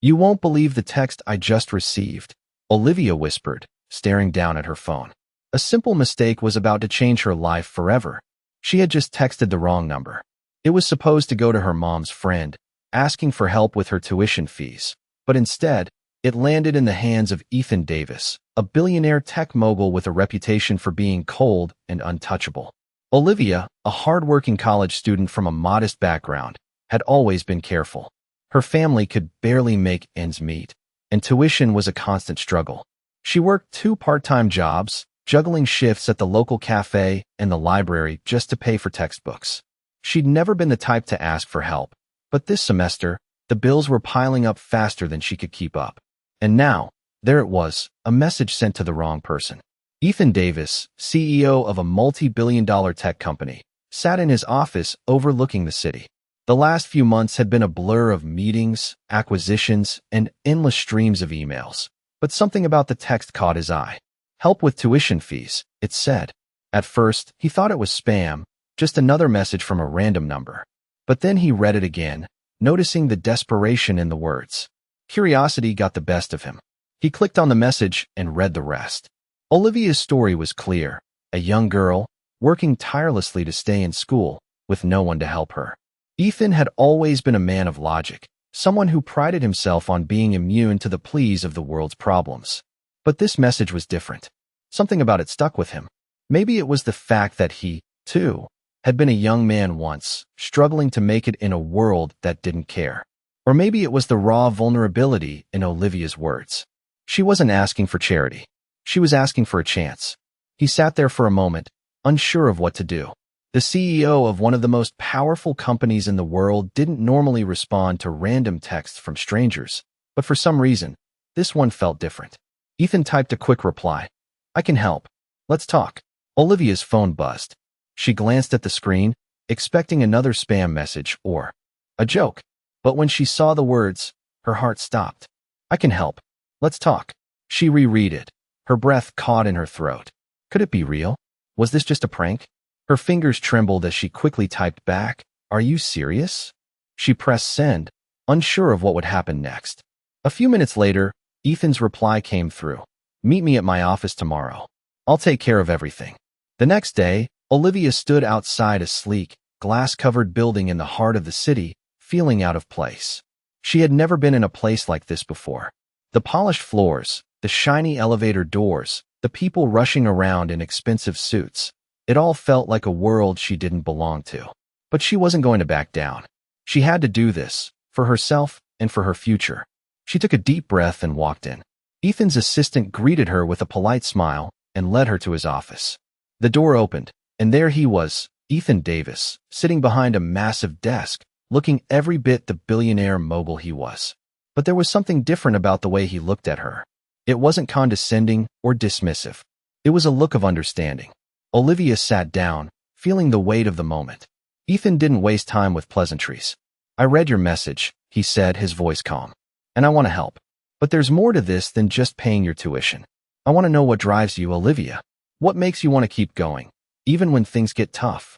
"You won't believe the text I just received," Olivia whispered, staring down at her phone. A simple mistake was about to change her life forever. She had just texted the wrong number. It was supposed to go to her mom's friend, asking for help with her tuition fees. But instead, it landed in the hands of Ethan Davis, a billionaire tech mogul with a reputation for being cold and untouchable. Olivia, a hardworking college student from a modest background, had always been careful. Her family could barely make ends meet, and tuition was a constant struggle. She worked 2 part-time jobs, juggling shifts at the local cafe and the library just to pay for textbooks. She'd never been the type to ask for help, but this semester, the bills were piling up faster than she could keep up. And now, there it was, a message sent to the wrong person. Ethan Davis, CEO of a multi-billion-dollar tech company, sat in his office overlooking the city. The last few months had been a blur of meetings, acquisitions, and endless streams of emails. But something about the text caught his eye. "Help with tuition fees," it said. At first, he thought it was spam, just another message from a random number. But then he read it again, noticing the desperation in the words. Curiosity got the best of him. He clicked on the message and read the rest. Olivia's story was clear. A young girl, working tirelessly to stay in school, with no one to help her. Ethan had always been a man of logic, someone who prided himself on being immune to the pleas of the world's problems. But this message was different. Something about it stuck with him. Maybe it was the fact that he, too, had been a young man once, struggling to make it in a world that didn't care. Or maybe it was the raw vulnerability in Olivia's words. She wasn't asking for charity. She was asking for a chance. He sat there for a moment, unsure of what to do. The CEO of one of the most powerful companies in the world didn't normally respond to random texts from strangers, but for some reason, this one felt different. Ethan typed a quick reply. "I can help. Let's talk." Olivia's phone buzzed. She glanced at the screen, expecting another spam message or a joke. But when she saw the words, her heart stopped. "I can help. Let's talk." She reread it, her breath caught in her throat. Could it be real? Was this just a prank? Her fingers trembled as she quickly typed back, "Are you serious?" She pressed send, unsure of what would happen next. A few minutes later, Ethan's reply came through. "Meet me at my office tomorrow. I'll take care of everything." The next day, Olivia stood outside a sleek, glass-covered building in the heart of the city, feeling out of place. She had never been in a place like this before. The polished floors, the shiny elevator doors, the people rushing around in expensive suits. It all felt like a world she didn't belong to. But she wasn't going to back down. She had to do this, for herself and for her future. She took a deep breath and walked in. Ethan's assistant greeted her with a polite smile and led her to his office. The door opened, and there he was, Ethan Davis, sitting behind a massive desk, looking every bit the billionaire mogul he was. But there was something different about the way he looked at her. It wasn't condescending or dismissive. It was a look of understanding. Olivia sat down, feeling the weight of the moment. Ethan didn't waste time with pleasantries. "I read your message," he said, his voice calm. "And I want to help. But there's more to this than just paying your tuition. I want to know what drives you, Olivia. What makes you want to keep going, even when things get tough?"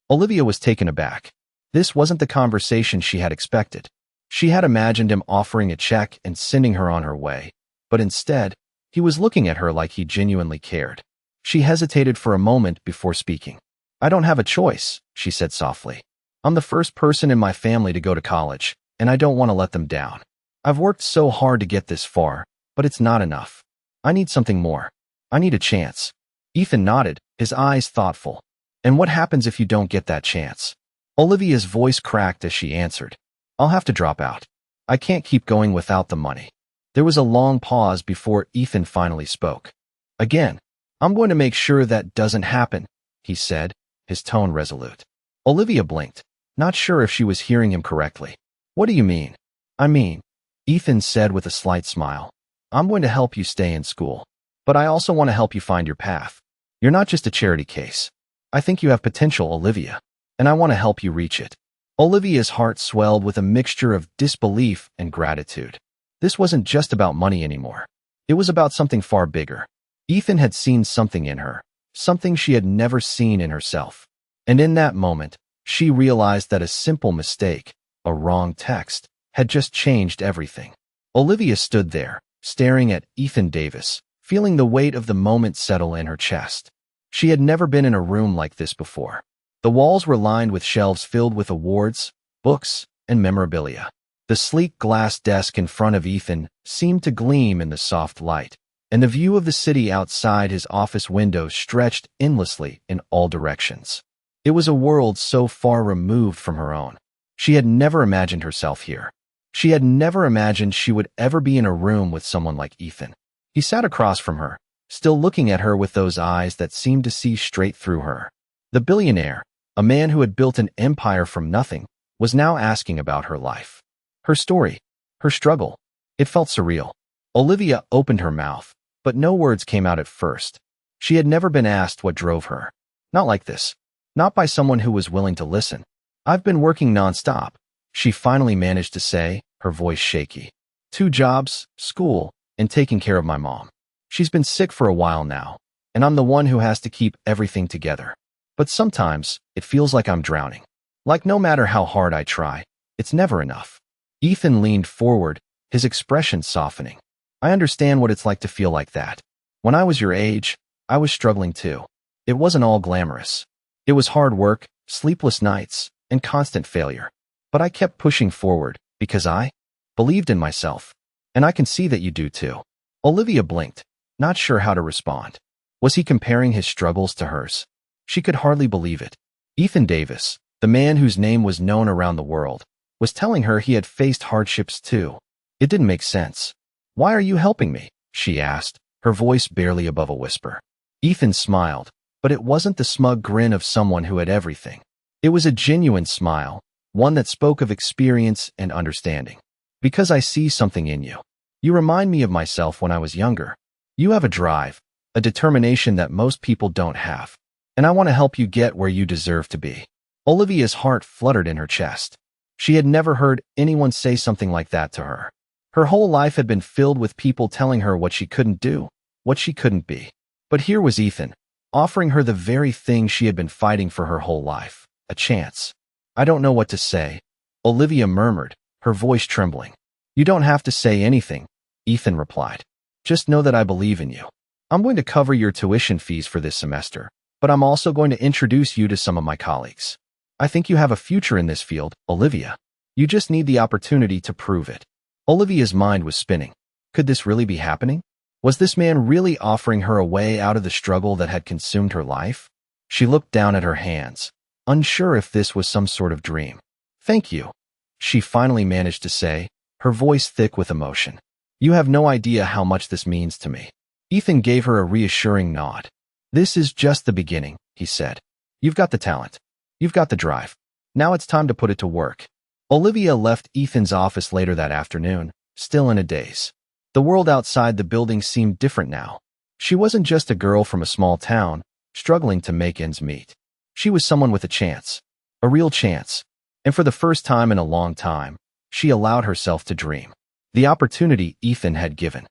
Olivia was taken aback. This wasn't the conversation she had expected. She had imagined him offering a check and sending her on her way, but instead, he was looking at her like he genuinely cared. She hesitated for a moment before speaking. "I don't have a choice," she said softly. "I'm the first person in my family to go to college, and I don't want to let them down. I've worked so hard to get this far, but it's not enough. I need something more. I need a chance." Ethan nodded, his eyes thoughtful. "And what happens if you don't get that chance?" Olivia's voice cracked as she answered. "I'll have to drop out. I can't keep going without the money." There was a long pause before Ethan finally spoke. Again, "I'm going to make sure that doesn't happen," he said, his tone resolute. Olivia blinked, not sure if she was hearing him correctly. "What do you mean?" "I mean," Ethan said with a slight smile, "I'm going to help you stay in school. But I also want to help you find your path. You're not just a charity case. I think you have potential, Olivia, and I want to help you reach it." Olivia's heart swelled with a mixture of disbelief and gratitude. This wasn't just about money anymore. It was about something far bigger. Ethan had seen something in her, something she had never seen in herself. And in that moment, she realized that a simple mistake, a wrong text, had just changed everything. Olivia stood there, staring at Ethan Davis, feeling the weight of the moment settle in her chest. She had never been in a room like this before. The walls were lined with shelves filled with awards, books, and memorabilia. The sleek glass desk in front of Ethan seemed to gleam in the soft light, and the view of the city outside his office window stretched endlessly in all directions. It was a world so far removed from her own. She had never imagined herself here. She had never imagined she would ever be in a room with someone like Ethan. He sat across from her, still looking at her with those eyes that seemed to see straight through her. The billionaire, a man who had built an empire from nothing, was now asking about her life. Her story, her struggle. It felt surreal. Olivia opened her mouth, but no words came out at first. She had never been asked what drove her. Not like this. Not by someone who was willing to listen. "I've been working nonstop," she finally managed to say, her voice shaky. "2 jobs, school, and taking care of my mom. She's been sick for a while now, and I'm the one who has to keep everything together. But sometimes, it feels like I'm drowning. Like no matter how hard I try, it's never enough." Ethan leaned forward, his expression softening. "I understand what it's like to feel like that. When I was your age, I was struggling too. It wasn't all glamorous. It was hard work, sleepless nights, and constant failure. But I kept pushing forward because I believed in myself. And I can see that you do too." Olivia blinked, not sure how to respond. Was he comparing his struggles to hers? She could hardly believe it. Ethan Davis, the man whose name was known around the world, was telling her he had faced hardships too. It didn't make sense. "Why are you helping me?" she asked, her voice barely above a whisper. Ethan smiled, but it wasn't the smug grin of someone who had everything. It was a genuine smile, one that spoke of experience and understanding. "Because I see something in you. You remind me of myself when I was younger. You have a drive, a determination that most people don't have. And I want to help you get where you deserve to be." Olivia's heart fluttered in her chest. She had never heard anyone say something like that to her. Her whole life had been filled with people telling her what she couldn't do, what she couldn't be. But here was Ethan, offering her the very thing she had been fighting for her whole life, a chance. "I don't know what to say," Olivia murmured, her voice trembling. "You don't have to say anything," Ethan replied. "Just know that I believe in you. I'm going to cover your tuition fees for this semester, but I'm also going to introduce you to some of my colleagues. I think you have a future in this field, Olivia. You just need the opportunity to prove it." Olivia's mind was spinning. Could this really be happening? Was this man really offering her a way out of the struggle that had consumed her life? She looked down at her hands, unsure if this was some sort of dream. "Thank you," she finally managed to say, her voice thick with emotion. "You have no idea how much this means to me." Ethan gave her a reassuring nod. "This is just the beginning," he said. "You've got the talent. You've got the drive. Now it's time to put it to work." Olivia left Ethan's office later that afternoon, still in a daze. The world outside the building seemed different now. She wasn't just a girl from a small town, struggling to make ends meet. She was someone with a chance, a real chance. And for the first time in a long time, she allowed herself to dream. The opportunity Ethan had given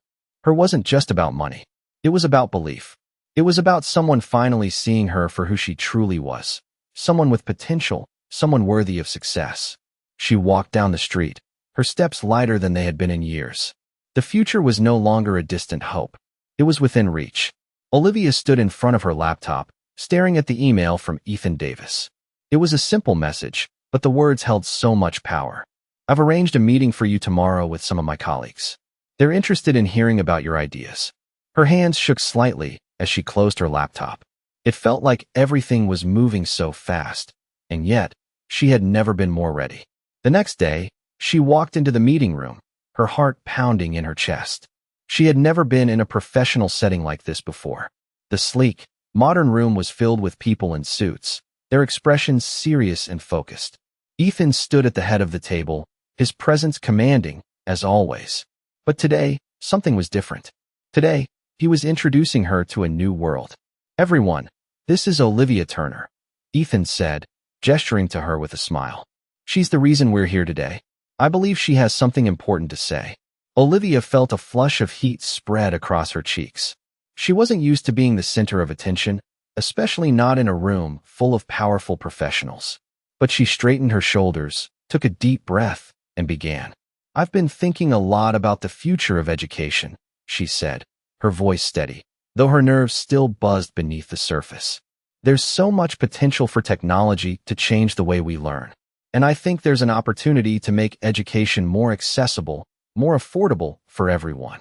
her wasn't just about money. It was about belief. It was about someone finally seeing her for who she truly was. Someone with potential, someone worthy of success. She walked down the street, her steps lighter than they had been in years. The future was no longer a distant hope. It was within reach. Olivia stood in front of her laptop, staring at the email from Ethan Davis. It was a simple message, but the words held so much power. "I've arranged a meeting for you tomorrow with some of my colleagues. They're interested in hearing about your ideas." Her hands shook slightly as she closed her laptop. It felt like everything was moving so fast, and yet, she had never been more ready. The next day, she walked into the meeting room, her heart pounding in her chest. She had never been in a professional setting like this before. The sleek, modern room was filled with people in suits, their expressions serious and focused. Ethan stood at the head of the table, his presence commanding, as always. But today, something was different. Today, he was introducing her to a new world. "Everyone, this is Olivia Turner," Ethan said, gesturing to her with a smile. "She's the reason we're here today. I believe she has something important to say." Olivia felt a flush of heat spread across her cheeks. She wasn't used to being the center of attention, especially not in a room full of powerful professionals. But she straightened her shoulders, took a deep breath, and began. I've been thinking a lot about the future of education, she said, her voice steady, though her nerves still buzzed beneath the surface. There's so much potential for technology to change the way we learn. And I think there's an opportunity to make education more accessible, more affordable for everyone.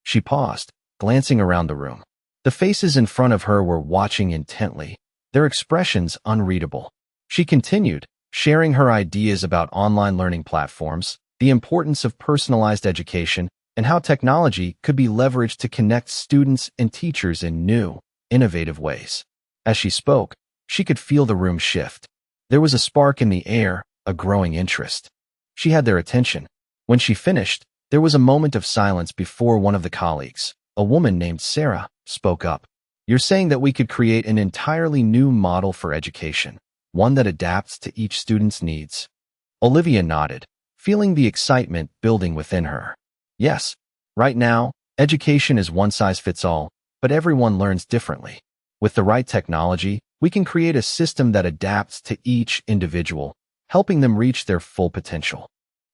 She paused, glancing around the room. The faces in front of her were watching intently, their expressions unreadable. She continued, sharing her ideas about online learning platforms, the importance of personalized education, and how technology could be leveraged to connect students and teachers in new, innovative ways. As she spoke, she could feel the room shift. There was a spark in the air, a growing interest. She had their attention. When she finished, there was a moment of silence before one of the colleagues, a woman named Sarah, spoke up. You're saying that we could create an entirely new model for education, one that adapts to each student's needs. Olivia nodded, feeling the excitement building within her. Yes, right now, education is one size fits all, but everyone learns differently. With the right technology, we can create a system that adapts to each individual, helping them reach their full potential.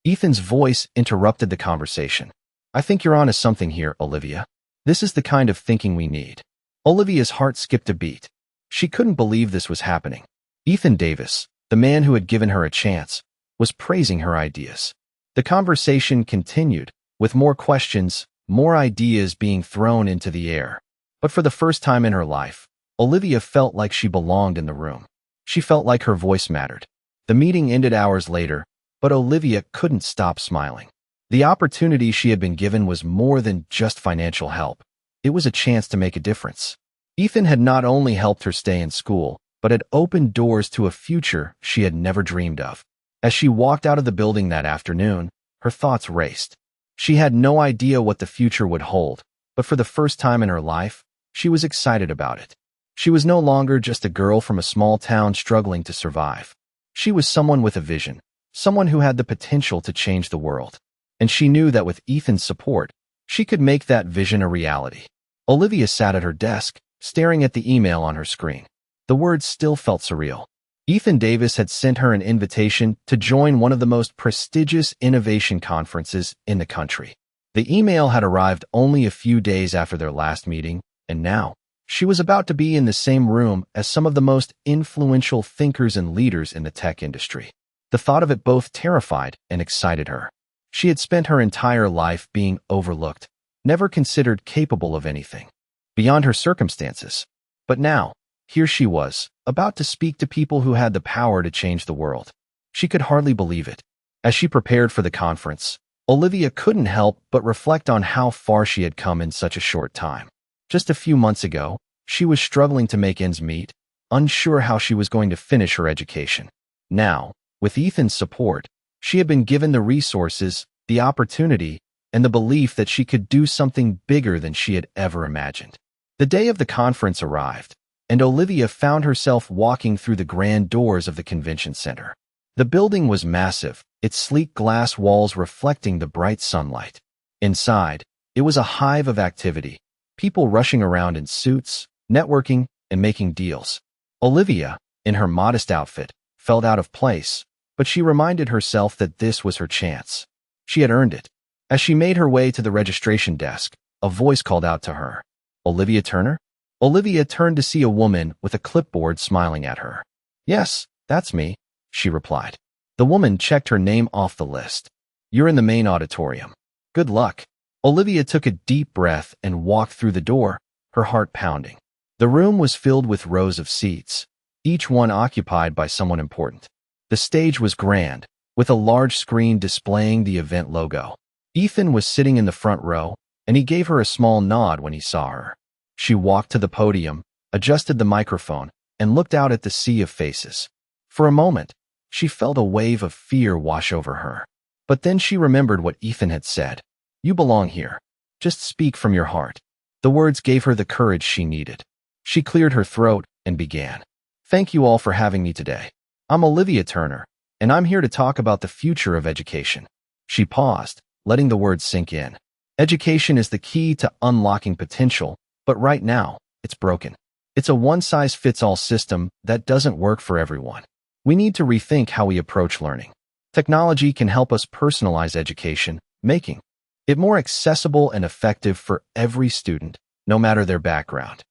Ethan's voice interrupted the conversation. I think you're onto something here, Olivia. This is the kind of thinking we need. Olivia's heart skipped a beat. She couldn't believe this was happening. Ethan Davis, the man who had given her a chance, was praising her ideas. The conversation continued, with more questions, more ideas being thrown into the air. But for the first time in her life, Olivia felt like she belonged in the room. She felt like her voice mattered. The meeting ended hours later, but Olivia couldn't stop smiling. The opportunity she had been given was more than just financial help. It was a chance to make a difference. Ethan had not only helped her stay in school, but had opened doors to a future she had never dreamed of. As she walked out of the building that afternoon, her thoughts raced. She had no idea what the future would hold, but for the first time in her life, she was excited about it. She was no longer just a girl from a small town struggling to survive. She was someone with a vision, someone who had the potential to change the world. And she knew that with Ethan's support, she could make that vision a reality. Olivia sat at her desk, staring at the email on her screen. The words still felt surreal. Ethan Davis had sent her an invitation to join one of the most prestigious innovation conferences in the country. The email had arrived only a few days after their last meeting, and now, she was about to be in the same room as some of the most influential thinkers and leaders in the tech industry. The thought of it both terrified and excited her. She had spent her entire life being overlooked, never considered capable of anything, beyond her circumstances. But now, here she was, about to speak to people who had the power to change the world. She could hardly believe it. As she prepared for the conference, Olivia couldn't help but reflect on how far she had come in such a short time. Just a few months ago, she was struggling to make ends meet, unsure how she was going to finish her education. Now, with Ethan's support, she had been given the resources, the opportunity, and the belief that she could do something bigger than she had ever imagined. The day of the conference arrived, and Olivia found herself walking through the grand doors of the convention center. The building was massive, its sleek glass walls reflecting the bright sunlight. Inside, it was a hive of activity, people rushing around in suits, networking, and making deals. Olivia, in her modest outfit, felt out of place, but she reminded herself that this was her chance. She had earned it. As she made her way to the registration desk, a voice called out to her. Olivia Turner? Olivia turned to see a woman with a clipboard smiling at her. Yes, that's me, she replied. The woman checked her name off the list. You're in the main auditorium. Good luck. Olivia took a deep breath and walked through the door, her heart pounding. The room was filled with rows of seats, each one occupied by someone important. The stage was grand, with a large screen displaying the event logo. Ethan was sitting in the front row, and he gave her a small nod when he saw her. She walked to the podium, adjusted the microphone, and looked out at the sea of faces. For a moment, she felt a wave of fear wash over her. But then she remembered what Ethan had said. You belong here. Just speak from your heart. The words gave her the courage she needed. She cleared her throat and began. Thank you all for having me today. I'm Olivia Turner, and I'm here to talk about the future of education. She paused, letting the words sink in. Education is the key to unlocking potential, but right now, it's broken. It's a one-size-fits-all system that doesn't work for everyone. We need to rethink how we approach learning. Technology can help us personalize education, making it more accessible and effective for every student, no matter their background.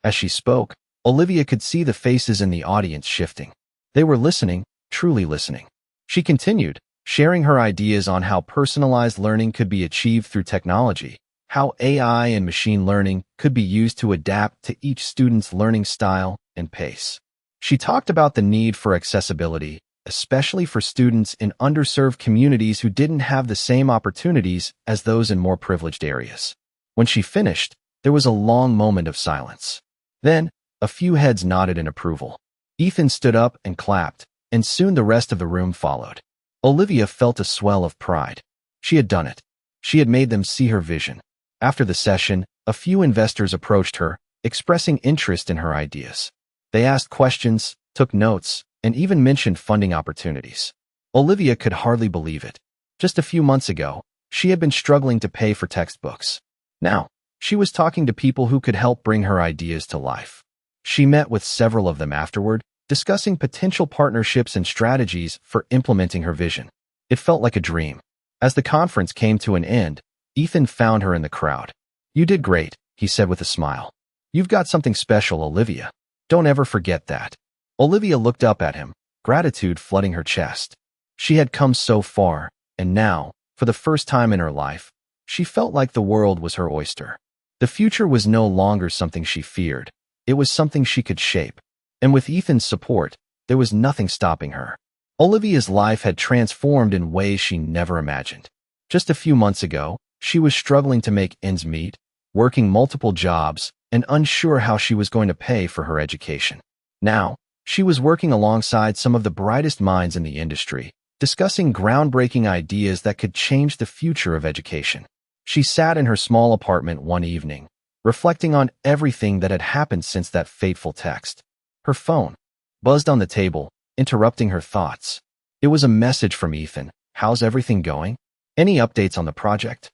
As she spoke, Olivia could see the faces in the audience shifting. They were listening, truly listening. She continued, sharing her ideas on how personalized learning could be achieved through technology, how AI and machine learning could be used to adapt to each student's learning style and pace. She talked about the need for accessibility, especially for students in underserved communities who didn't have the same opportunities as those in more privileged areas. When she finished, there was a long moment of silence. Then, a few heads nodded in approval. Ethan stood up and clapped, and soon the rest of the room followed. Olivia felt a swell of pride. She had done it. She had made them see her vision. After the session, a few investors approached her, expressing interest in her ideas. They asked questions, took notes, and even mentioned funding opportunities. Olivia could hardly believe it. Just a few months ago, she had been struggling to pay for textbooks. Now, she was talking to people who could help bring her ideas to life. She met with several of them afterward, discussing potential partnerships and strategies for implementing her vision. It felt like a dream. As the conference came to an end, Ethan found her in the crowd. "You did great," he said with a smile. "You've got something special, Olivia. Don't ever forget that." Olivia looked up at him, gratitude flooding her chest. She had come so far, and now, for the first time in her life, she felt like the world was her oyster. The future was no longer something she feared. It was something she could shape. And with Ethan's support, there was nothing stopping her. Olivia's life had transformed in ways she never imagined. Just a few months ago, she was struggling to make ends meet, working multiple jobs, and unsure how she was going to pay for her education. Now, she was working alongside some of the brightest minds in the industry, discussing groundbreaking ideas that could change the future of education. She sat in her small apartment one evening, reflecting on everything that had happened since that fateful text. Her phone buzzed on the table, interrupting her thoughts. It was a message from Ethan. "How's everything going? Any updates on the project?"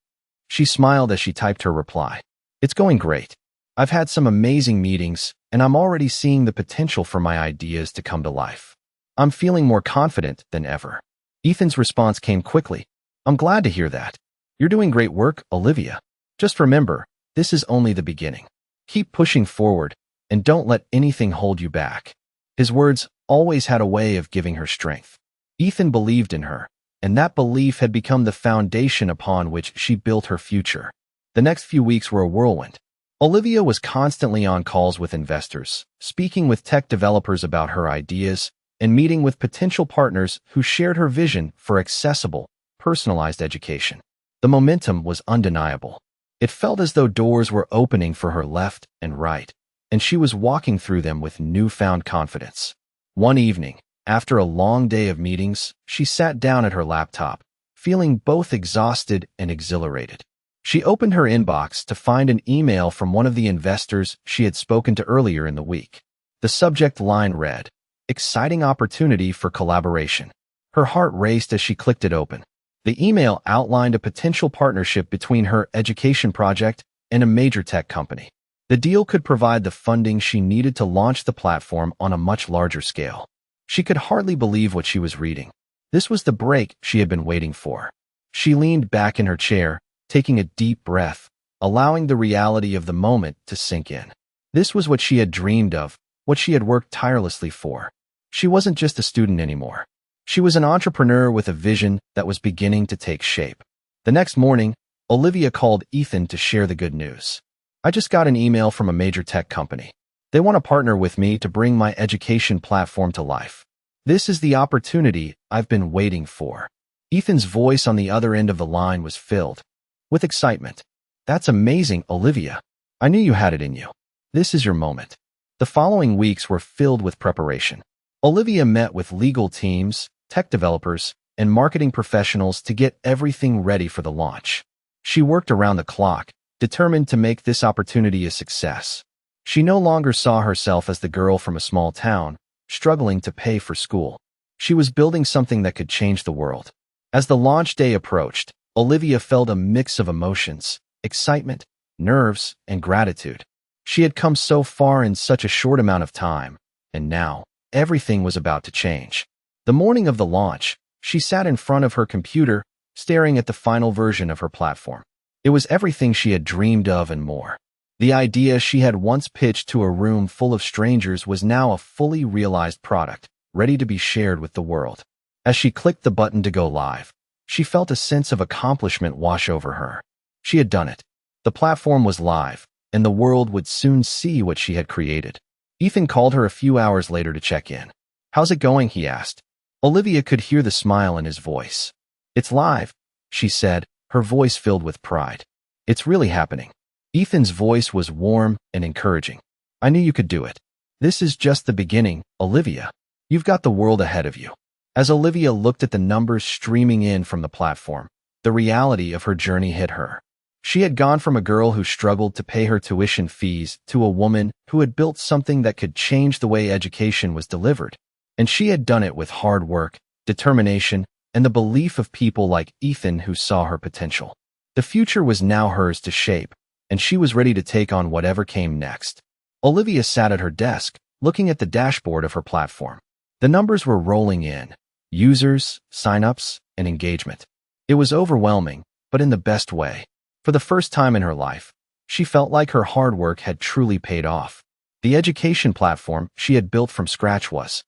She smiled as she typed her reply. "It's going great. I've had some amazing meetings, and I'm already seeing the potential for my ideas to come to life. I'm feeling more confident than ever." Ethan's response came quickly. "I'm glad to hear that. You're doing great work, Olivia. Just remember, this is only the beginning. Keep pushing forward, and don't let anything hold you back." His words always had a way of giving her strength. Ethan believed in her, and that belief had become the foundation upon which she built her future. The next few weeks were a whirlwind. Olivia was constantly on calls with investors, speaking with tech developers about her ideas, and meeting with potential partners who shared her vision for accessible, personalized education. The momentum was undeniable. It felt as though doors were opening for her left and right, and she was walking through them with newfound confidence. One evening, after a long day of meetings, she sat down at her laptop, feeling both exhausted and exhilarated. She opened her inbox to find an email from one of the investors she had spoken to earlier in the week. The subject line read, "Exciting opportunity for collaboration." Her heart raced as she clicked it open. The email outlined a potential partnership between her education project and a major tech company. The deal could provide the funding she needed to launch the platform on a much larger scale. She could hardly believe what she was reading. This was the break she had been waiting for. She leaned back in her chair, taking a deep breath, allowing the reality of the moment to sink in. This was what she had dreamed of, what she had worked tirelessly for. She wasn't just a student anymore. She was an entrepreneur with a vision that was beginning to take shape. The next morning, Olivia called Ethan to share the good news. "I just got an email from a major tech company. They want to partner with me to bring my education platform to life. This is the opportunity I've been waiting for." Ethan's voice on the other end of the line was filled with excitement. "That's amazing, Olivia. I knew you had it in you. This is your moment." The following weeks were filled with preparation. Olivia met with legal teams, tech developers, and marketing professionals to get everything ready for the launch. She worked around the clock, determined to make this opportunity a success. She no longer saw herself as the girl from a small town, struggling to pay for school. She was building something that could change the world. As the launch day approached, Olivia felt a mix of emotions, excitement, nerves, and gratitude. She had come so far in such a short amount of time, and now, everything was about to change. The morning of the launch, She sat in front of her computer, staring at the final version of her platform. It was everything she had dreamed of and more. The idea she had once pitched to a room full of strangers was now a fully realized product, ready to be shared with the world. As she clicked the button to go live, she felt a sense of accomplishment wash over her. She had done it. The platform was live, and the world would soon see what she had created. Ethan called her a few hours later to check in. "How's it going?" he asked. Olivia could hear the smile in his voice. "It's live," she said, her voice filled with pride. "It's really happening." Ethan's voice was warm and encouraging. "I knew you could do it. This is just the beginning, Olivia. You've got the world ahead of you." As Olivia looked at the numbers streaming in from the platform, the reality of her journey hit her. She had gone from a girl who struggled to pay her tuition fees to a woman who had built something that could change the way education was delivered. And she had done it with hard work, determination, and the belief of people like Ethan who saw her potential. The future was now hers to shape, and she was ready to take on whatever came next. Olivia sat at her desk, looking at the dashboard of her platform. The numbers were rolling in: users, signups, and engagement. It was overwhelming, but in the best way. For the first time in her life, she felt like her hard work had truly paid off. The education platform she had built from scratch was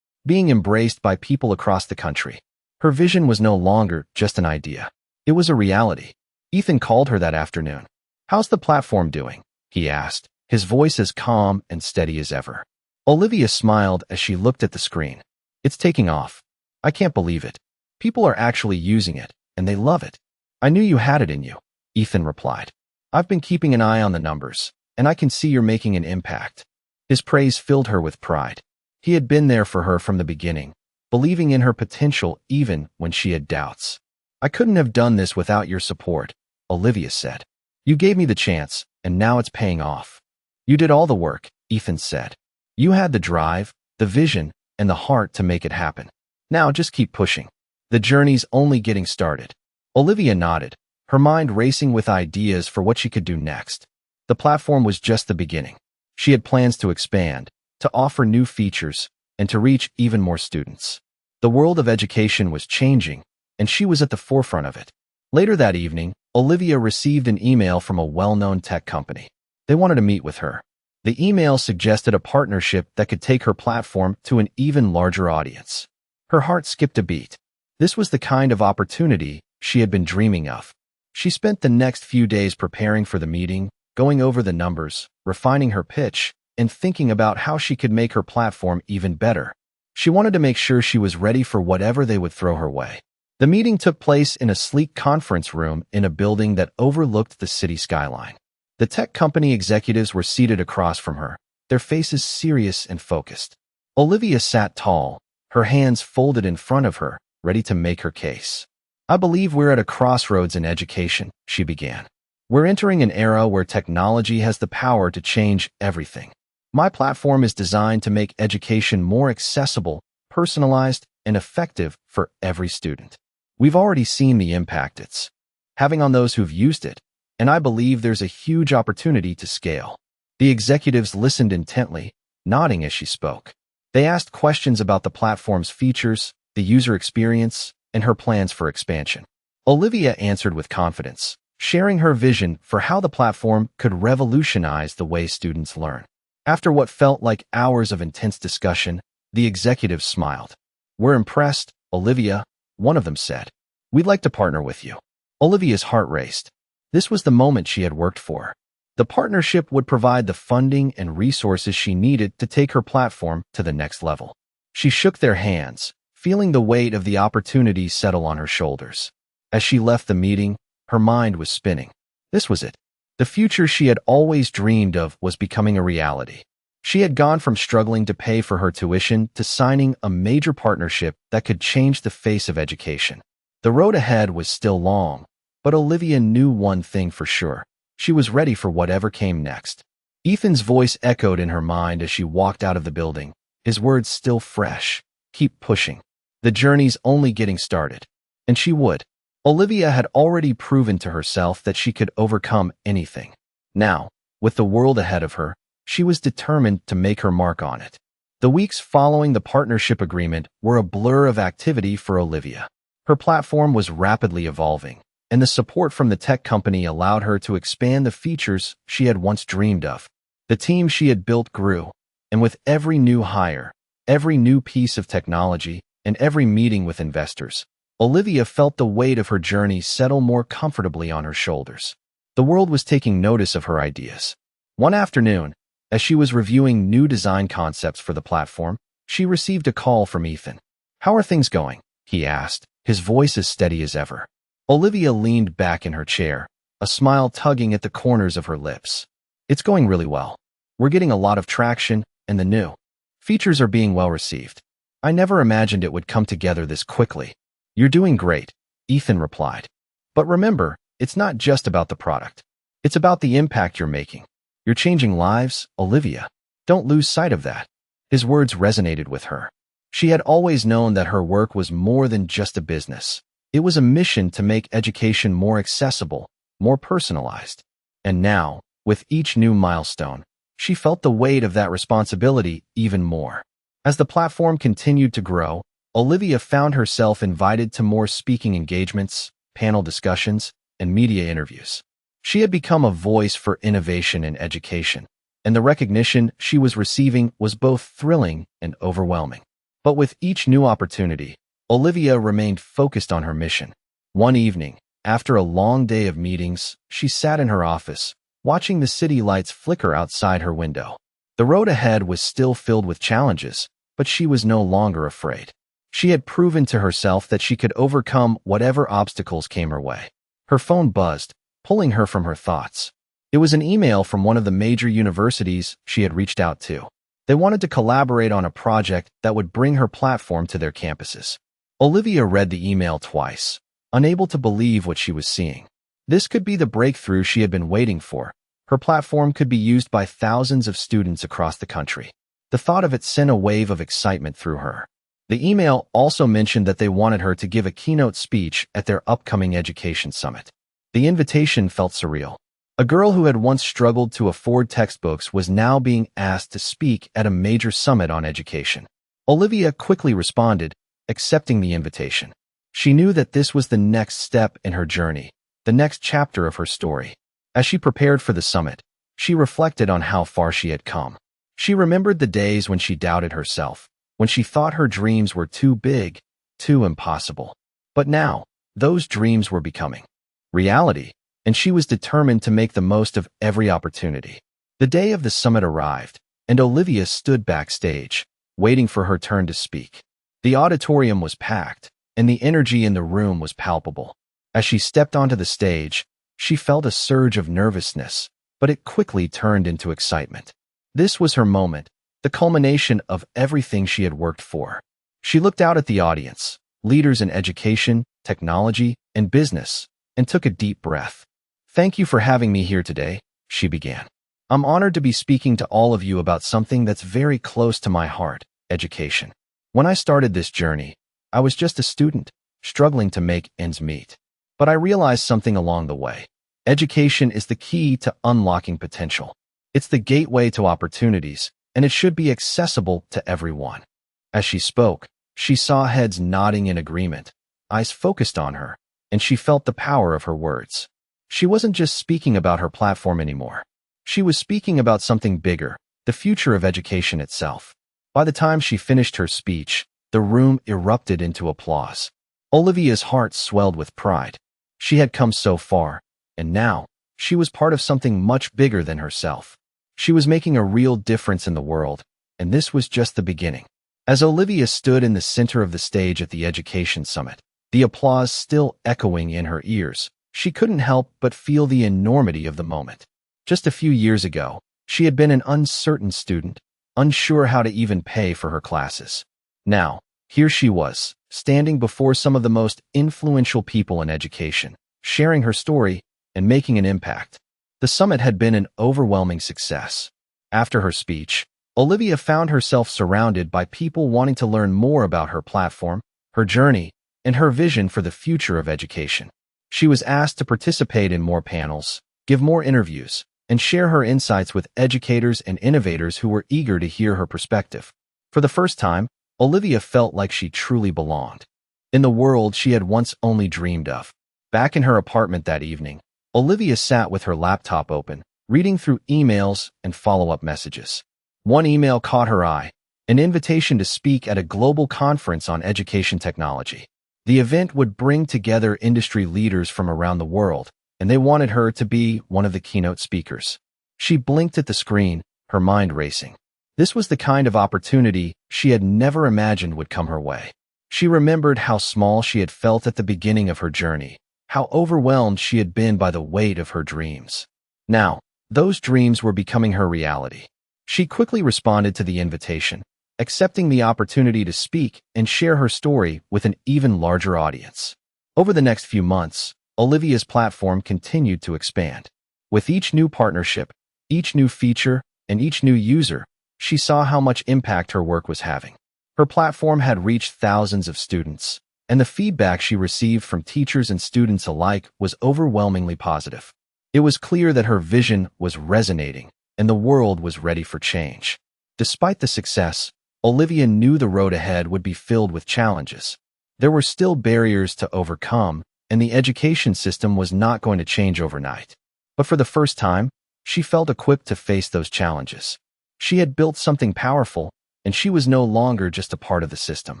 being embraced by people across the country. Her vision was no longer just an idea. It was a reality. Ethan called her that afternoon. "How's the platform doing?" he asked, his voice as calm and steady as ever. Olivia smiled as she looked at the screen. "It's taking off. I can't believe it. People are actually using it, and they love it." "I knew you had it in you," Ethan replied. "I've been keeping an eye on the numbers, and I can see you're making an impact." His praise filled her with pride. He had been there for her from the beginning, believing in her potential even when she had doubts. "I couldn't have done this without your support," Olivia said. "You gave me the chance, and now it's paying off." "You did all the work," Ethan said. "You had the drive, the vision, and the heart to make it happen. Now just keep pushing. The journey's only getting started." Olivia nodded, her mind racing with ideas for what she could do next. The platform was just the beginning. She had plans to expand, to offer new features, and to reach even more students. The world of education was changing, and she was at the forefront of it. Later that evening, Olivia received an email from a well-known tech company. They wanted to meet with her. The email suggested a partnership that could take her platform to an even larger audience. Her heart skipped a beat. This was the kind of opportunity she had been dreaming of. She spent the next few days preparing for the meeting, going over the numbers, refining her pitch, and thinking about how she could make her platform even better. She wanted to make sure she was ready for whatever they would throw her way. The meeting took place in a sleek conference room in a building that overlooked the city skyline. The tech company executives were seated across from her, their faces serious and focused. Olivia sat tall, her hands folded in front of her, ready to make her case. "I believe we're at a crossroads in education," she began. "We're entering an era where technology has the power to change everything. My platform is designed to make education more accessible, personalized, and effective for every student. We've already seen the impact it's having on those who've used it, and I believe there's a huge opportunity to scale." The executives listened intently, nodding as she spoke. They asked questions about the platform's features, the user experience, and her plans for expansion. Olivia answered with confidence, sharing her vision for how the platform could revolutionize the way students learn. After what felt like hours of intense discussion, the executives smiled. "We're impressed, Olivia," one of them said. "We'd like to partner with you." Olivia's heart raced. This was the moment she had worked for. The partnership would provide the funding and resources she needed to take her platform to the next level. She shook their hands, feeling the weight of the opportunity settle on her shoulders. As she left the meeting, her mind was spinning. This was it. The future she had always dreamed of was becoming a reality. She had gone from struggling to pay for her tuition to signing a major partnership that could change the face of education. The road ahead was still long, but Olivia knew one thing for sure. She was ready for whatever came next. Ethan's voice echoed in her mind as she walked out of the building, his words still fresh. "Keep pushing. The journey's only getting started." And she would. Olivia had already proven to herself that she could overcome anything. Now, with the world ahead of her, she was determined to make her mark on it. The weeks following the partnership agreement were a blur of activity for Olivia. Her platform was rapidly evolving, and the support from the tech company allowed her to expand the features she had once dreamed of. The team she had built grew, and with every new hire, every new piece of technology, and every meeting with investors, Olivia felt the weight of her journey settle more comfortably on her shoulders. The world was taking notice of her ideas. One afternoon, as she was reviewing new design concepts for the platform, she received a call from Ethan. "How are things going?" he asked, his voice as steady as ever. Olivia leaned back in her chair, a smile tugging at the corners of her lips. "It's going really well. We're getting a lot of traction, and the new features are being well received. I never imagined it would come together this quickly." "You're doing great," Ethan replied. "But remember, it's not just about the product. It's about the impact you're making. You're changing lives, Olivia. Don't lose sight of that." His words resonated with her. She had always known that her work was more than just a business. It was a mission to make education more accessible, more personalized. And now, with each new milestone, she felt the weight of that responsibility even more. As the platform continued to grow, Olivia found herself invited to more speaking engagements, panel discussions, and media interviews. She had become a voice for innovation in education, and the recognition she was receiving was both thrilling and overwhelming. But with each new opportunity, Olivia remained focused on her mission. One evening, after a long day of meetings, she sat in her office, watching the city lights flicker outside her window. The road ahead was still filled with challenges, but she was no longer afraid. She had proven to herself that she could overcome whatever obstacles came her way. Her phone buzzed, pulling her from her thoughts. It was an email from one of the major universities she had reached out to. They wanted to collaborate on a project that would bring her platform to their campuses. Olivia read the email twice, unable to believe what she was seeing. This could be the breakthrough she had been waiting for. Her platform could be used by thousands of students across the country. The thought of it sent a wave of excitement through her. The email also mentioned that they wanted her to give a keynote speech at their upcoming education summit. The invitation felt surreal. A girl who had once struggled to afford textbooks was now being asked to speak at a major summit on education. Olivia quickly responded, accepting the invitation. She knew that this was the next step in her journey, the next chapter of her story. As she prepared for the summit, she reflected on how far she had come. She remembered the days when she doubted herself, when she thought her dreams were too big, too impossible. But now, those dreams were becoming reality, and she was determined to make the most of every opportunity. The day of the summit arrived, and Olivia stood backstage, waiting for her turn to speak. The auditorium was packed, and the energy in the room was palpable. As she stepped onto the stage, she felt a surge of nervousness, but it quickly turned into excitement. This was her moment, the culmination of everything she had worked for. She looked out at the audience, leaders in education, technology, and business, and took a deep breath. "Thank you for having me here today," she began. "I'm honored to be speaking to all of you about something that's very close to my heart, education. When I started this journey, I was just a student, struggling to make ends meet. But I realized something along the way. Education is the key to unlocking potential. It's the gateway to opportunities, and it should be accessible to everyone." As she spoke, she saw heads nodding in agreement, eyes focused on her, and she felt the power of her words. She wasn't just speaking about her platform anymore. She was speaking about something bigger, the future of education itself. By the time she finished her speech, the room erupted into applause. Olivia's heart swelled with pride. She had come so far, and now, she was part of something much bigger than herself. She was making a real difference in the world, and this was just the beginning. As Olivia stood in the center of the stage at the Education Summit, the applause still echoing in her ears, she couldn't help but feel the enormity of the moment. Just a few years ago, she had been an uncertain student, unsure how to even pay for her classes. Now, here she was, standing before some of the most influential people in education, sharing her story and making an impact. The summit had been an overwhelming success. After her speech, Olivia found herself surrounded by people wanting to learn more about her platform, her journey, and her vision for the future of education. She was asked to participate in more panels, give more interviews, and share her insights with educators and innovators who were eager to hear her perspective. For the first time, Olivia felt like she truly belonged. in the world she had once only dreamed of. Back in her apartment that evening, Olivia sat with her laptop open, reading through emails and follow-up messages. One email caught her eye, an invitation to speak at a global conference on education technology. The event would bring together industry leaders from around the world, and they wanted her to be one of the keynote speakers. She blinked at the screen, her mind racing. This was the kind of opportunity she had never imagined would come her way. She remembered how small she had felt at the beginning of her journey, how overwhelmed she had been by the weight of her dreams. Now, those dreams were becoming her reality. She quickly responded to the invitation, accepting the opportunity to speak and share her story with an even larger audience. Over the next few months, Olivia's platform continued to expand. With each new partnership, each new feature, and each new user, she saw how much impact her work was having. Her platform had reached thousands of students, and the feedback she received from teachers and students alike was overwhelmingly positive. It was clear that her vision was resonating, and the world was ready for change. Despite the success, Olivia knew the road ahead would be filled with challenges. There were still barriers to overcome, and the education system was not going to change overnight. But for the first time, she felt equipped to face those challenges. She had built something powerful, and she was no longer just a part of the system.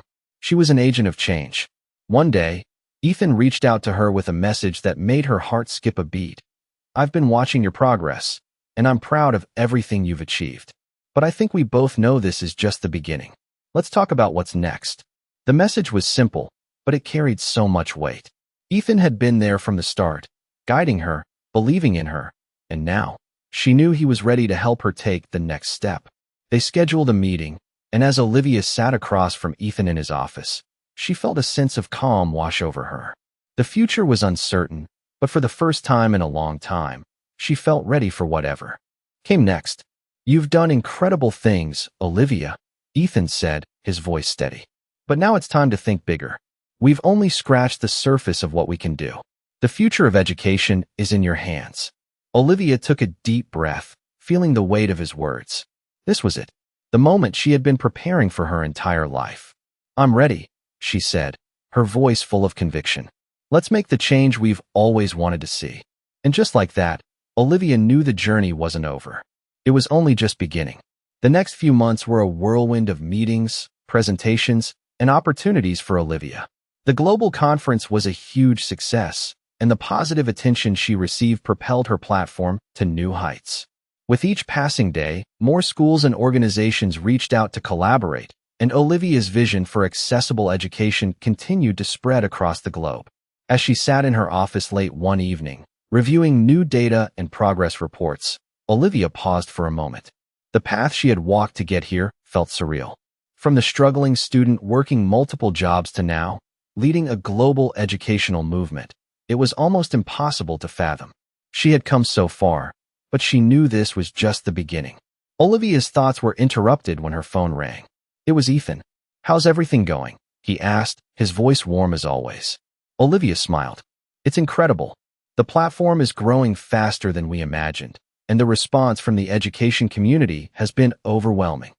She was an agent of change. One day, Ethan reached out to her with a message that made her heart skip a beat. "I've been watching your progress, and I'm proud of everything you've achieved. But I think we both know this is just the beginning. Let's talk about what's next." The message was simple, but it carried so much weight. Ethan had been there from the start, guiding her, believing in her, and now, she knew he was ready to help her take the next step. They scheduled a meeting, and as Olivia sat across from Ethan in his office, she felt a sense of calm wash over her. The future was uncertain, but for the first time in a long time, she felt ready for whatever came next. "You've done incredible things, Olivia," Ethan said, his voice steady. "But now it's time to think bigger. We've only scratched the surface of what we can do. The future of education is in your hands." Olivia took a deep breath, feeling the weight of his words. This was it, the moment she had been preparing for her entire life. "I'm ready," she said, her voice full of conviction. "Let's make the change we've always wanted to see." And just like that, Olivia knew the journey wasn't over. It was only just beginning. The next few months were a whirlwind of meetings, presentations, and opportunities for Olivia. The global conference was a huge success, and the positive attention she received propelled her platform to new heights. With each passing day, more schools and organizations reached out to collaborate, and Olivia's vision for accessible education continued to spread across the globe. As she sat in her office late one evening, reviewing new data and progress reports, Olivia paused for a moment. The path she had walked to get here felt surreal. From the struggling student working multiple jobs to now, leading a global educational movement, it was almost impossible to fathom. She had come so far, but she knew this was just the beginning. Olivia's thoughts were interrupted when her phone rang. It was Ethan. "How's everything going?" he asked, his voice warm as always. Olivia smiled. "It's incredible. The platform is growing faster than we imagined, and the response from the education community has been overwhelming."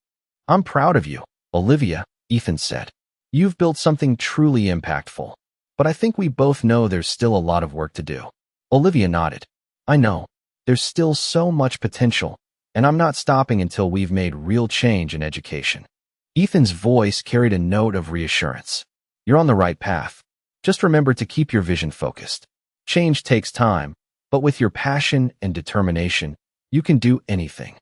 "I'm proud of you, Olivia," Ethan said. "You've built something truly impactful. But I think we both know there's still a lot of work to do." Olivia nodded. "I know. There's still so much potential, and I'm not stopping until we've made real change in education." Ethan's voice carried a note of reassurance. "You're on the right path. Just remember to keep your vision focused. Change takes time, but with your passion and determination, you can do anything."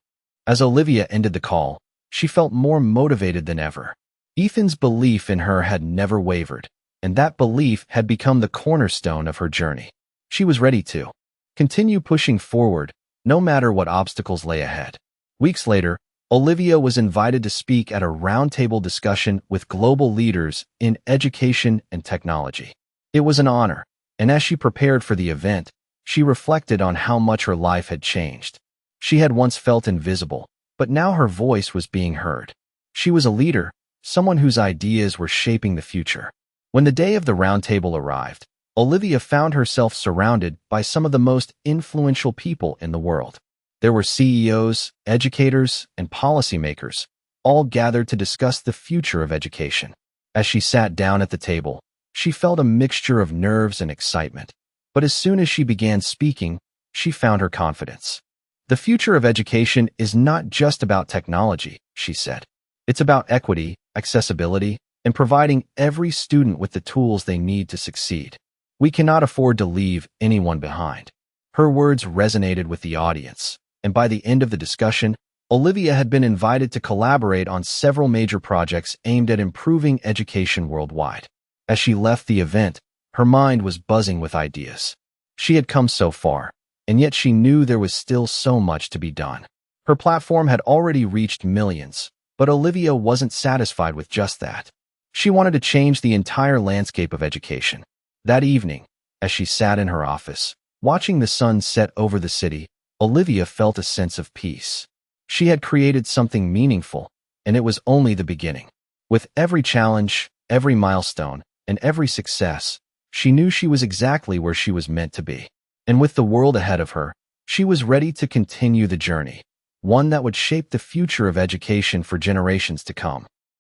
As Olivia ended the call, she felt more motivated than ever. Ethan's belief in her had never wavered, and that belief had become the cornerstone of her journey. She was ready to continue pushing forward, no matter what obstacles lay ahead. Weeks later, Olivia was invited to speak at a roundtable discussion with global leaders in education and technology. It was an honor, and as she prepared for the event, she reflected on how much her life had changed. She had once felt invisible, but now her voice was being heard. She was a leader, someone whose ideas were shaping the future. When the day of the roundtable arrived, Olivia found herself surrounded by some of the most influential people in the world. There were CEOs, educators, and policymakers, all gathered to discuss the future of education. As she sat down at the table, She felt a mixture of nerves and excitement. But as soon as she began speaking, she found her confidence. The future of education is not just about technology, she said. It's about equity, accessibility, and providing every student with the tools they need to succeed. We cannot afford to leave anyone behind. Her words resonated with the audience, and by the end of the discussion, Olivia had been invited to collaborate on several major projects aimed at improving education worldwide. As she left the event, her mind was buzzing with ideas. She had come so far, and yet she knew there was still so much to be done. Her platform had already reached millions, but Olivia wasn't satisfied with just that. She wanted to change the entire landscape of education. That evening, as she sat in her office, watching the sun set over the city, Olivia felt a sense of peace. She had created something meaningful, and it was only the beginning. With every challenge, every milestone, and every success, she knew she was exactly where she was meant to be. And with the world ahead of her, she was ready to continue the journey, one that would shape the future of education for generations to come.